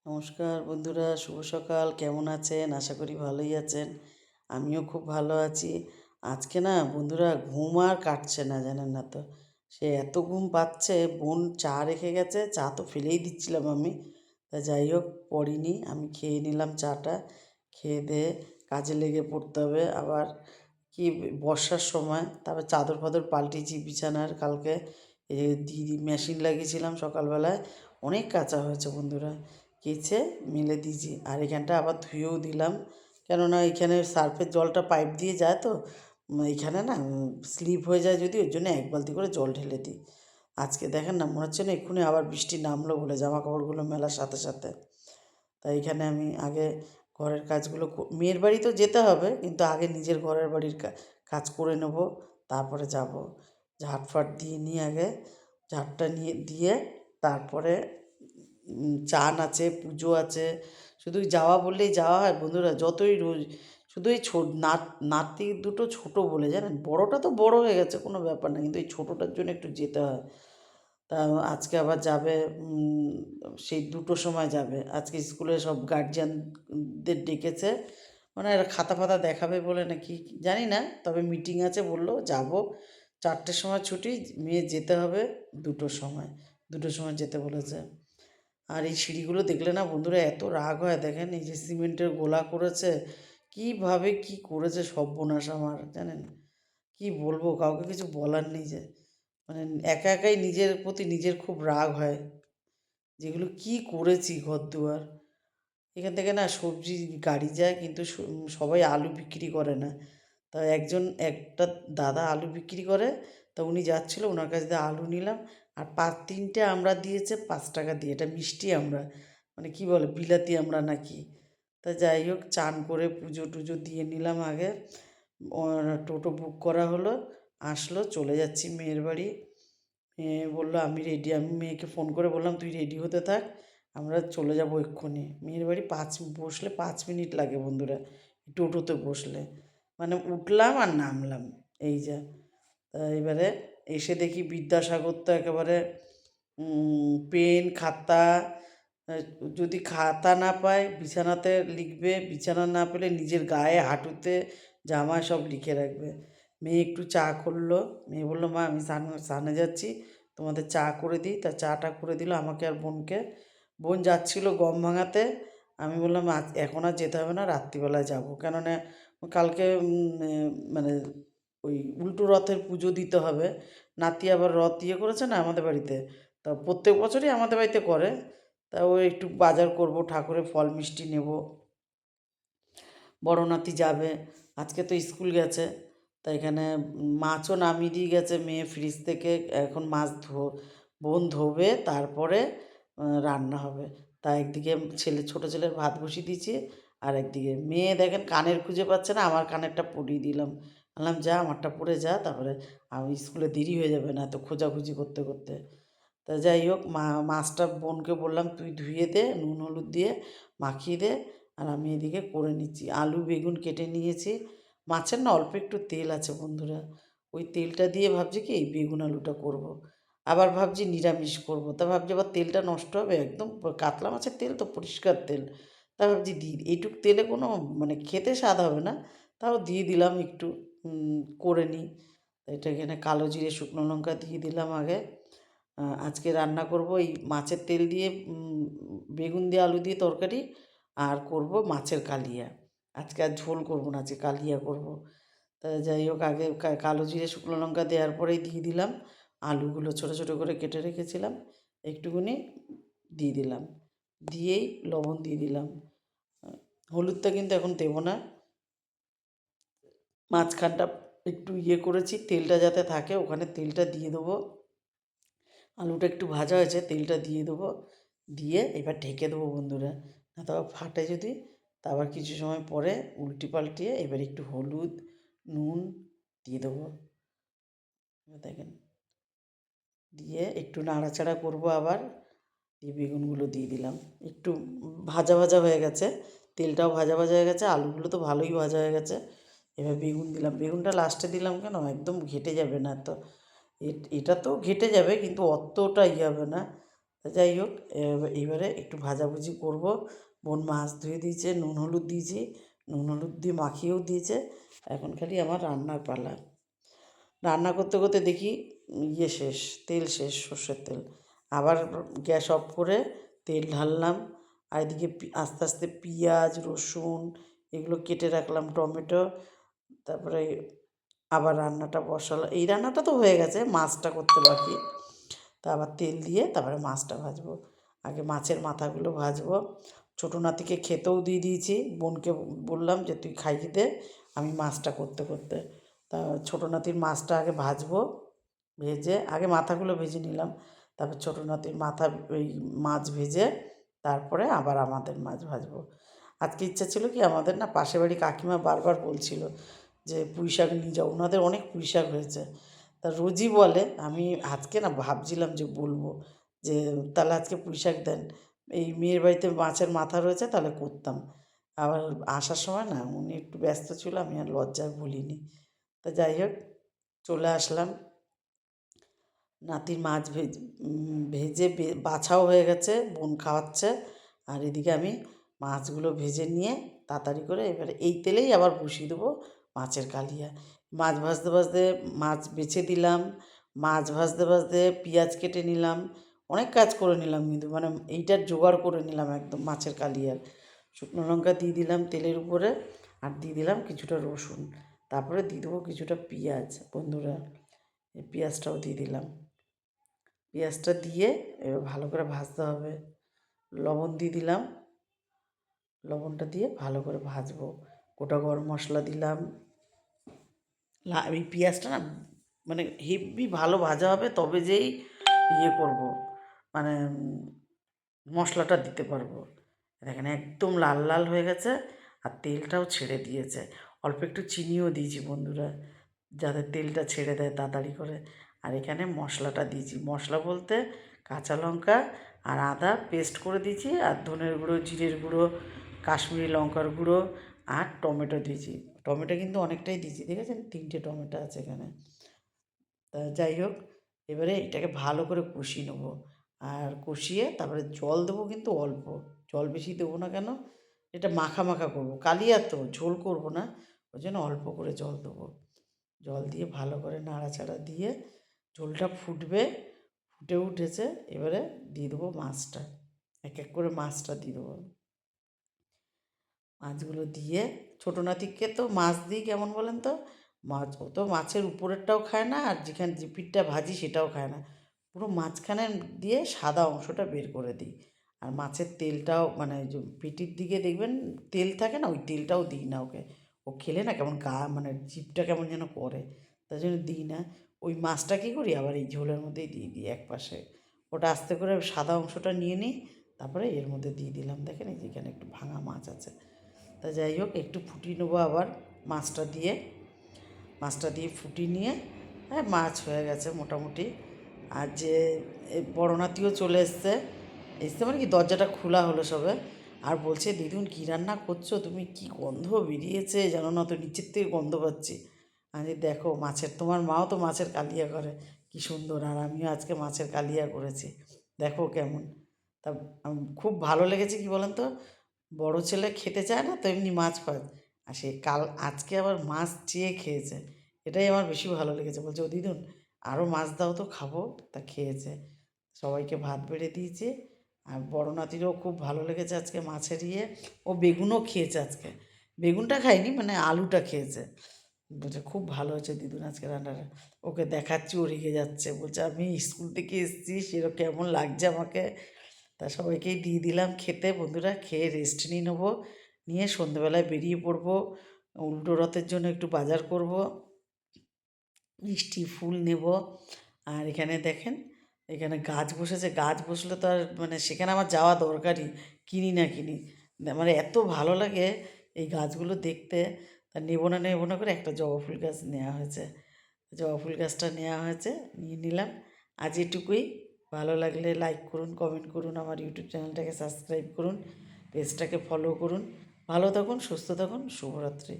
নমস্কার বন্ধুরা, শুভ সকাল। কেমন আছেন? আশা করি ভালোই আছেন। আমিও খুব ভালো আছি। আজকে না বন্ধুরা ঘুম আর কাটছে না, জানেন না তো। সে এত ঘুম পাচ্ছে, বোন চা রেখে গেছে, চা তো ফেলেই দিচ্ছিলাম আমি। তা যাই হোক, পড়িনি, আমি খেয়ে নিলাম চাটা। খেয়ে দেয়ে কাজে লেগে পড়তে হবে। আবার কি বর্ষার সময়, তারপর চাদর ফাদর পাল্টেছি বিছানার কালকে। এই যে দিদি মেশিন লাগিয়েছিলাম সকালবেলায়, অনেক কাচা হয়েছে বন্ধুরা। কেচে মেলে দিয়েছি, আর এখানটা আবার ধুয়েও দিলাম। কেননা এখানে সার্ফের জলটা পাইপ দিয়ে যায় তো, এখানে না স্লিপ হয়ে যায়, যদি ওর জন্য এক বালতি করে জল ঢেলে দিই। আজকে দেখেন না, মনে হচ্ছে না এক্ষুনি আবার বৃষ্টি নামলো বলে, জামা কাপড়গুলো মেলার সাথে সাথে। তাই এখানে আমি আগে ঘরের কাজগুলো মেয়ের বাড়ি তো যেতে হবে, কিন্তু আগে নিজের ঘরের বাড়ির কাজ করে নেব, তারপরে যাব। ঝাঁট ফাট দিয়ে নিই আগে, ঝাঁটটা নিয়ে দিয়ে তারপরে চান আছে, পুজো আছে। শুধু যাওয়া বললেই যাওয়া হয় বন্ধুরা, যতই রোজ শুধু এই নাতি দুটো ছোট বলে, জানেন, বড়টা তো বড় হয়ে গেছে, কোনো ব্যাপার না, কিন্তু এই ছোটোটার জন্য একটু যেতে হয়। তা আজকে আবার যাবে, সেই 2টোর সময় যাবে। আজকে স্কুলে সব গার্জিয়ানদের ডেকেছে, মানে এরা খাতা ফাতা দেখাবে বলে নাকি জানি না, তবে মিটিং আছে বললো, যাব। 4টের সময় ছুটি, মেয়ে যেতে হবে 2টোর সময়, 2টোর সময় যেতে বলেছে। আর এই সিঁড়িগুলো দেখলে না বন্ধুরা এত রাগ হয়, দেখেন এই যে সিমেন্টের গোলা করেছে, কীভাবে কি করেছে, সর্বনাশ আমার, জানেন। কি বলবো, কাউকে কিছু বলার নেই যে, মানে একা একাই নিজের প্রতি নিজের খুব রাগ হয়, যেগুলো কি করেছি ঘরদুয়ার। এখান থেকে না সবজি গাড়ি যায়, কিন্তু সবাই আলু বিক্রি করে না। তা একটা দাদা আলু বিক্রি করে, তা উনি যাচ্ছিল, ওনার কাছে দিয়ে আলু নিলাম। আর 3টে আমরা দিয়েছে 5 টাকা দিয়ে, এটা মিষ্টি আমরা, মানে কি বলে বিলাতি আমরা নাকি। তা যাই হোক, চান করে পুজো টুজো দিয়ে নিলাম আগে। টোটো বুক করা হলো, আসলো, চলে যাচ্ছি মেয়ের বাড়ি। মেয়ে বললো আমি রেডি, আমি মেয়েকে ফোন করে বললাম তুই রেডি হতে থাক, আমরা চলে যাবো এক্ষুনি মেয়ের বাড়ি। বসলে 5 মিনিট লাগে বন্ধুরা, টোটোতে বসলে, মানে উঠলাম আর নামলাম, এই যা। তা এবারে এসে দেখি বিদ্যাসাগর তো একেবারে পেন খাতা, যদি খাতা না পায় বিছানাতে লিখবে, বিছানা না পেলে নিজের গায়ে হাঁটুতে জামায় সব লিখে রাখবে। মেয়ে একটু চা করলো, মেয়ে বললো মা আমি স্নানে যাচ্ছি, তোমাদের চা করে দিই। তা চাটা করে দিল আমাকে আর বোনকে। বোন যাচ্ছিলো গম ভাঙাতে, আমি বললাম আজ এখন আর যেতে হবে না, রাত্রিবেলায় যাবো, কেননা কালকে মানে ওই উল্টো রথের পুজো দিতে হবে। নাতি আবার রথ করেছে না আমাদের বাড়িতে, তা প্রত্যেক বছরই আমাদের বাড়িতে করে। তা ওই একটু বাজার করব, ঠাকুরের ফল মিষ্টি নেব। বড় নাতি যাবে, আজকে তো স্কুল গেছে। তা এখানে মাছও নামিয়ে দিয়ে গেছে মেয়ে ফ্রিজ থেকে, এখন মাছ বোন ধোবে, তারপরে রান্না হবে। তা একদিকে ছোট ছেলের ভাত বসিয়ে দিয়েছি, আর একদিকে মেয়ে দেখেন কানের খুঁজে পাচ্ছে না, আমার কানেরটা পরিয়ে দিলাম। বললাম যা আমারটা পরে যা, তারপরে আমি স্কুলে দেরি হয়ে যাবে না তো খোঁজাখুঁজি করতে করতে। তা যাই হোক, মাছটা বোনকে বললাম তুই ধুয়ে দে, নুন হলুদ দিয়ে মাখিয়ে দে, আর আমি এদিকে করে নিচ্ছি। আলু বেগুন কেটে নিয়েছি। মাছের না অল্প একটু তেল আছে বন্ধুরা, ওই তেলটা দিয়ে ভাবছি কি এই বেগুন আলুটা করব। আবার ভাবছি নিরামিষ করব, তা ভাবছি আবার তেলটা নষ্ট হবে, একদম কাতলা মাছের তেল তো পরিষ্কার তেল। তা ভাবছি এইটুক তেলে কোনো মানে খেতে স্বাদ হবে না, তাও দিয়ে দিলাম একটু, করে নিই। এটা এখানে কালো জিরে শুকনো লঙ্কা দিয়ে দিলাম আগে। আজকে রান্না করব এই মাছের তেল দিয়ে, বেগুন দিয়ে আলু দিয়ে তরকারি, আর করব মাছের কালিয়া। আজকে আর ঝোল করব না, আজকে কালিয়া করব। তা যাই হোক, আগে কালো জিরে শুকনো লঙ্কা দেওয়ার পরেই দিয়ে দিলাম আলুগুলো, ছোট ছোট করে কেটে রেখেছিলাম, একটুখানি দিয়ে দিলাম, দিয়েই লবণ দিয়ে দিলাম। হলুদটা কিন্তু এখন দেবো না, মাঝখানটা একটু করেছি, তেলটা যাতে থাকে ওখানে তেলটা দিয়ে দেবো। আলুটা একটু ভাজা হয়েছে, তেলটা দিয়ে দেবো, দিয়ে এবার ঢেকে দেবো বন্ধুরা, না তো আবার ফাটে যদি। তা আবার কিছু সময় পরে উল্টি পাল্টিয়ে এবার একটু হলুদ নুন দিয়ে দেবো। দেখেন, দিয়ে একটু নাড়াচাড়া করব আবার, দিয়ে বেগুনগুলো দিয়ে দিলাম। একটু ভাজা ভাজা হয়ে গেছে, তেলটাও ভাজা ভাজা হয়ে গেছে, আলুগুলো তো ভালোই ভাজা হয়ে গেছে। এবার বেগুন দিলাম, বেগুনটা লাস্টে দিলাম কেন, একদম ঘেটে যাবে না তো, এটা তো ঘেটে যাবে কিন্তু অতটা হবে না। যাই হোক, এইবারে একটু ভাজাভুজি করব। বোন মাছ ধুয়ে দিয়েছে, নুন হলুদ দিয়েছি, নুন হলুদ দিয়ে মাখিয়েও দিয়েছে। এখন খালি আমার রান্নার পালা। রান্না করতে করতে দেখি শেষ, তেল শেষ, সর্ষের তেল। আবার গ্যাস অফ করে তেল ঢাললাম, আর এদিকে আস্তে আস্তে পেঁয়াজ রসুন এগুলো কেটে রাখলাম, টমেটো। তারপরে আবার রান্নাটা বসালাম। এই রান্নাটা তো হয়ে গেছে, মাছটা করতে বাকি। তা আবার তেল দিয়ে তারপরে মাছটা ভাজবো। আগে মাছের মাথাগুলো ভাজবো। ছোটো নাতিকে খেতেও দিয়ে দিয়েছি, বোনকে বললাম যে তুই খাইয়ে দে, আমি মাছটা করতে করতে। তা ছোটো নাতির মাছটা আগে ভাজবো, ভেজে আগে মাথাগুলো ভেজে নিলাম, তারপর ছোটো নাতির মাথা ওই মাছ ভেজে তারপরে আবার আমাদের মাছ ভাজবো। আজকে ইচ্ছা ছিল কি, আমাদের না পাশের বাড়ি কাকিমা বারবার বলছিল যে পুঁই শাক নিয়ে যাও, ওনাদের অনেক পুঁই শাক হয়েছে। তা রোজই বলে, আমি আজকে না ভাবছিলাম যে বলবো যে তাহলে আজকে পুঁই শাক দেন, এই মেয়ের বাড়িতে মাছের মাথা রয়েছে, তাহলে করতাম। আবার আসার সময় না উনি একটু ব্যস্ত ছিল, আমি আর লজ্জায় বলিনি। তা যাই হোক, চলে আসলাম। নাতির মাছ ভেজে বাছাও হয়ে গেছে, বোন খাওয়াচ্ছে। আর এদিকে আমি মাছগুলো ভেজে নিয়ে তাড়াতাড়ি করে এবারে এই তেলেই আবার বসিয়ে দেবো মাছের কালিয়া। মাছ ভাজতে ভাজতে মাছ বেছে দিলাম, মাছ ভাজতে ভাজতে পেঁয়াজ কেটে নিলাম, অনেক কাজ করে নিলাম, কিন্তু মানে এইটার জোগাড় করে নিলাম একদম মাছের কালিয়ার। শুকনো লঙ্কা দিয়ে দিলাম তেলের উপরে, আর দিয়ে দিলাম কিছুটা রসুন, তারপরে দিয়ে দেবো কিছুটা পেঁয়াজ। বন্ধুরা, এই পেঁয়াজটাও দিয়ে দিলাম। পেঁয়াজটা দিয়ে এবার ভালো করে ভাজতে হবে। লবণ দিয়ে দিলাম, লবণটা দিয়ে ভালো করে ভাজবো। গোটা গরম মশলা দিলাম। এই পেঁয়াজটা না মানে হেভি ভালো ভাজা হবে, তবে যেই করব, মানে মশলাটা দিতে পারবো। দেখেন একদম লাল লাল হয়ে গেছে, আর তেলটাও ছেড়ে দিয়েছে। অল্প একটু চিনিও দিয়েছি বন্ধুরা, যাতে তেলটা ছেড়ে দেয় তাড়াতাড়ি করে। আর এখানে মশলাটা দিয়েছি, মশলা বলতে কাঁচা লঙ্কা আর আদা পেস্ট করে দিয়েছি, আর ধনের গুঁড়ো, জিরের গুঁড়ো, কাশ্মীরি লঙ্কার গুঁড়ো, আর টমেটো দিয়েছি। টমেটো কিন্তু অনেকটাই দিয়েছি, দেখেছেন 3টে টমেটো আছে এখানে। তা যাই হোক, এবারে এটাকে ভালো করে কষিয়ে নেবো, আর কষিয়ে তারপরে জল দেবো, কিন্তু অল্প জল, বেশি দেবো না। কেন, এটা মাখা মাখা করবো, কালিয়া তো ঝোল করবো না, ওই জন্য অল্প করে জল দেবো। জল দিয়ে ভালো করে নাড়াচাড়া দিয়ে ঝোলটা ফুটবে, ফুটে উঠেছে, এবারে দিয়ে দেবো মাছটা, এক এক করে মাছটা দিয়ে দেবো। মাছগুলো দিয়ে, ছোটো নাতিকে তো মাছ দিই কেমন বলেন তো, মাছ ও তো মাছের উপরেরটাও খায় না, আর যেখানে জিপিরটা ভাজি সেটাও খায় না, পুরো মাঝখানে দিয়ে সাদা অংশটা বের করে দিই। আর মাছের তেলটাও মানে যে পেটির দিকে দেখবেন তেল থাকে না, ওই তেলটাও দিই না ওকে। ও খেলে না কেমন মানে জিভটা কেমন যেন করে, তাই জন্য দিই না। ওই মাছটা কী করি, আবার এই ঝোলের মধ্যেই দিয়ে দিই এক পাশে। ওটা আস্তে করে সাদা অংশটা নিয়ে নিই, তারপরে এর মধ্যে দিয়ে দিলাম। দেখেন এই যেখানে একটু ভাঙা মাছ আছে। তা যাই হোক, একটু ফুটিয়ে নেবো আবার মাছটা দিয়ে। মাছটা দিয়ে ফুটিয়ে নিয়ে, হ্যাঁ মাছ হয়ে গেছে মোটামুটি। আর যে বড় নাতিও চলে এসছে, মানে কি দরজাটা খোলা হলো সবে, আর বলছে দিদুন কী রান্না করছো তুমি, কী গন্ধ বেরিয়েছে জানো না তো, নিচের থেকে গন্ধ পাচ্ছি। আমি দেখো মাছের, তোমার মাও তো মাছের কালিয়া করে, কী সুন্দর, আর আমিও আজকে মাছের কালিয়া করেছি, দেখো কেমন। তা খুব ভালো লেগেছে, কি বলেন তো, বড় ছেলে খেতে চায় না তো এমনি মাছ ফাছ, আর সে আজকে আবার মাছ চেয়ে খেয়েছে, এটাই আমার বেশি ভালো লেগেছে। বলছে ও দিদুন আরও মাছ দাও তো খাবো, তা খেয়েছে। সবাইকে ভাত বেড়ে দিয়েছে। আর বড় নাতিরও খুব ভালো লেগেছে আজকে মাছের ও বেগুনও খেয়েছে আজকে, বেগুনটা খায়নি, মানে আলুটা খেয়েছে। বলছে খুব ভালো হয়েছে দিদুন আজকে রান্নাটা। ওকে দেখাচ্ছি, ও রেগে যাচ্ছে, বলছে আমি স্কুল থেকে এসেছি সেরকম কেমন লাগছে আমাকে। তা সবাইকেই দিয়ে দিলাম খেতে। বন্ধুরা, খেয়ে রেস্ট নিয়ে নেবো, নিয়ে সন্ধেবেলায় বেরিয়ে পড়বো, উল্টো রথের জন্য একটু বাজার করব, মিষ্টি ফুল নেব। আর এখানে দেখেন, এখানে গাছ বসেছে, গাছ বসলে তো আর মানে সেখানে আমার যাওয়া দরকারই, কিনি না কিনি, আমার এত ভালো লাগে এই গাছগুলো দেখতে। তা নেবো না করে একটা জবা ফুল গাছ নেওয়া হয়েছে, জবা ফুল গাছটা নেওয়া হয়েছে, নিয়ে নিলাম। আজ এটুকুই। ভালো লাগলে লাইক করুন, কমেন্ট করুন, আমার ইউটিউব চ্যানেলটাকে সাবস্ক্রাইব করুন, পেজটাকে ফলো করুন। ভালো থাকুন, সুস্থ থাকুন, শুভরাত্রি।